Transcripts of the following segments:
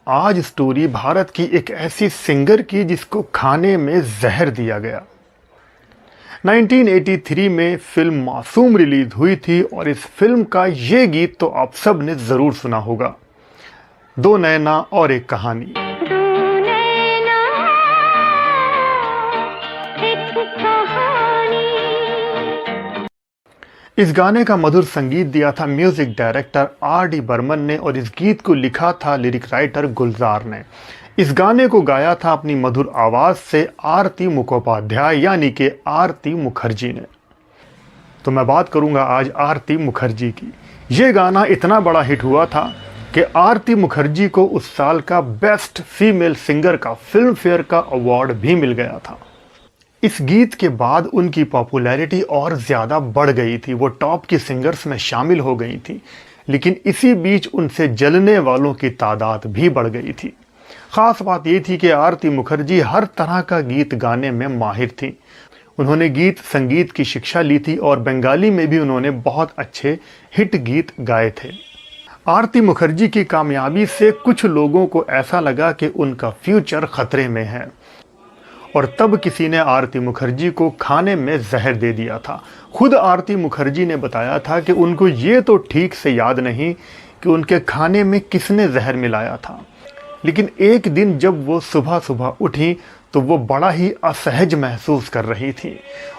आज स्टोरी भारत की एक ऐसी सिंगर की जिसको खाने में जहर दिया गया। 1983 में फिल्म मासूम रिलीज हुई थी और इस फिल्म का ये गीत तो आप सब ने ज़रूर सुना होगा, दो नैना और एक कहानी। इस गाने का मधुर संगीत दिया था म्यूजिक डायरेक्टर R.D. बर्मन ने और इस गीत को लिखा था लिरिक राइटर गुलजार ने। इस गाने को गाया था अपनी मधुर आवाज़ से आरती मुखोपाध्याय यानी कि आरती मुखर्जी ने। तो मैं बात करूंगा आज आरती मुखर्जी की। ये गाना इतना बड़ा हिट हुआ था कि आरती मुखर्जी को उस साल का बेस्ट फीमेल सिंगर का फिल्म फेयर का अवार्ड भी मिल गया था। इस गीत के बाद उनकी पॉपुलैरिटी और ज़्यादा बढ़ गई थी, वो टॉप की सिंगर्स में शामिल हो गई थी। लेकिन इसी बीच उनसे जलने वालों की तादाद भी बढ़ गई थी। ख़ास बात ये थी कि आरती मुखर्जी हर तरह का गीत गाने में माहिर थी। उन्होंने गीत संगीत की शिक्षा ली थी और बंगाली में भी उन्होंने बहुत अच्छे हिट गीत गाए थे। आरती मुखर्जी की कामयाबी से कुछ लोगों को ऐसा लगा कि उनका फ्यूचर खतरे में है और तब किसी ने आरती मुखर्जी को खाने में जहर दे दिया था। खुद आरती मुखर्जी ने बताया था कि उनको ये तो ठीक से याद नहीं कि उनके खाने में किसने जहर मिलाया था, लेकिन एक दिन जब वो सुबह सुबह उठी तो वो बड़ा ही असहज महसूस कर रही थी।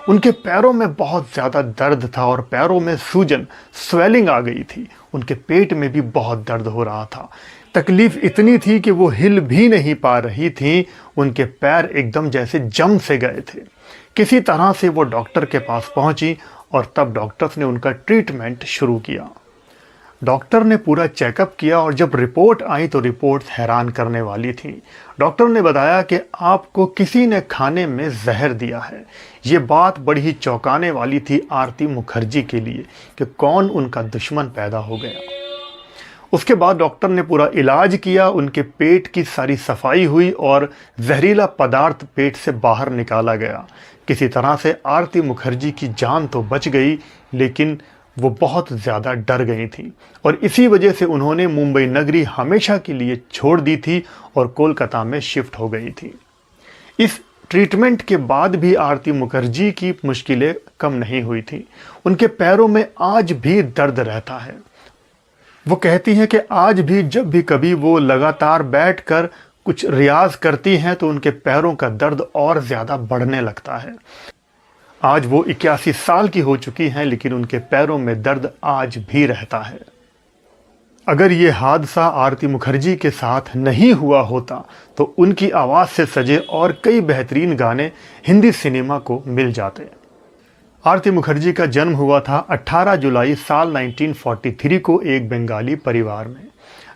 उनके पैरों में बहुत ज़्यादा दर्द था और पैरों में सूजन स्वेलिंग आ गई थी। उनके पेट में भी बहुत दर्द हो रहा था। तकलीफ़ इतनी थी कि वो हिल भी नहीं पा रही थी। उनके पैर एकदम जैसे जम से गए थे। किसी तरह से वो डॉक्टर के पास पहुंची और तब डॉक्टर्स ने उनका ट्रीटमेंट शुरू किया। डॉक्टर ने पूरा चेकअप किया और जब रिपोर्ट आई तो रिपोर्ट हैरान करने वाली थी। डॉक्टर ने बताया कि आपको किसी ने खाने में जहर दिया है। ये बात बड़ी ही चौंकाने वाली थी आरती मुखर्जी के लिए कि कौन उनका दुश्मन पैदा हो गया। उसके बाद डॉक्टर ने पूरा इलाज किया, उनके पेट की सारी सफाई हुई और जहरीला पदार्थ पेट से बाहर निकाला गया। किसी तरह से आरती मुखर्जी की जान तो बच गई, लेकिन वो बहुत ज़्यादा डर गई थी और इसी वजह से उन्होंने मुंबई नगरी हमेशा के लिए छोड़ दी थी और कोलकाता में शिफ्ट हो गई थी। इस ट्रीटमेंट के बाद भी आरती मुखर्जी की मुश्किलें कम नहीं हुई थी। उनके पैरों में आज भी दर्द रहता है। वो कहती हैं कि आज भी जब भी कभी वो लगातार बैठकर कुछ रियाज करती हैं तो उनके पैरों का दर्द और ज़्यादा बढ़ने लगता है। आज वो 81 साल की हो चुकी हैं, लेकिन उनके पैरों में दर्द आज भी रहता है। अगर ये हादसा आरती मुखर्जी के साथ नहीं हुआ होता तो उनकी आवाज़ से सजे और कई बेहतरीन गाने हिंदी सिनेमा को मिल जाते। आरती मुखर्जी का जन्म हुआ था 18 जुलाई साल 1943 को एक बंगाली परिवार में।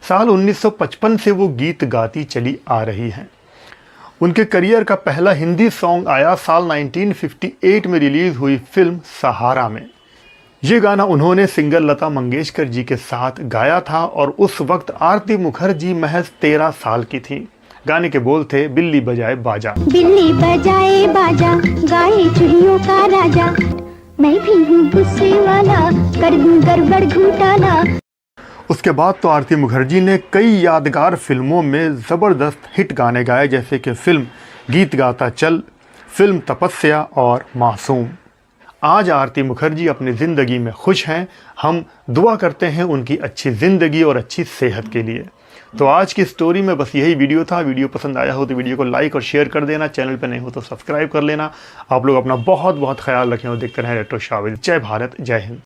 साल 1955 से वो गीत गाती चली आ रही हैं। उनके करियर का पहला हिंदी सॉन्ग आया साल 1958 में रिलीज़ हुई फिल्म सहारा में। ये गाना उन्होंने सिंगर लता मंगेशकर जी के साथ गाया था और उस वक्त आरती मुखर्जी महज 13 साल की थी। गाने के बोल थे बिल्ली बजाए बाजा, बिल्ली बजाए बाजा, गाए चुहियों का राजा, मैं भी हूँ गुस्से वाला, कर दूं गड़बड़ घोटाला। उसके बाद तो आरती मुखर्जी ने कई यादगार फिल्मों में ज़बरदस्त हिट गाने गाए, जैसे कि फिल्म गीत गाता चल, फिल्म तपस्या और मासूम। आज आरती मुखर्जी अपनी ज़िंदगी में खुश हैं। हम दुआ करते हैं उनकी अच्छी ज़िंदगी और अच्छी सेहत के लिए। तो आज की स्टोरी में बस यही वीडियो था। वीडियो पसंद आया हो तो वीडियो को लाइक और शेयर कर देना। चैनल पर नहीं हो तो सब्सक्राइब कर लेना। आप लोग अपना बहुत बहुत ख्याल रखें और देखते रहें रेट्रो शाविल। जय भारत, जय हिंद।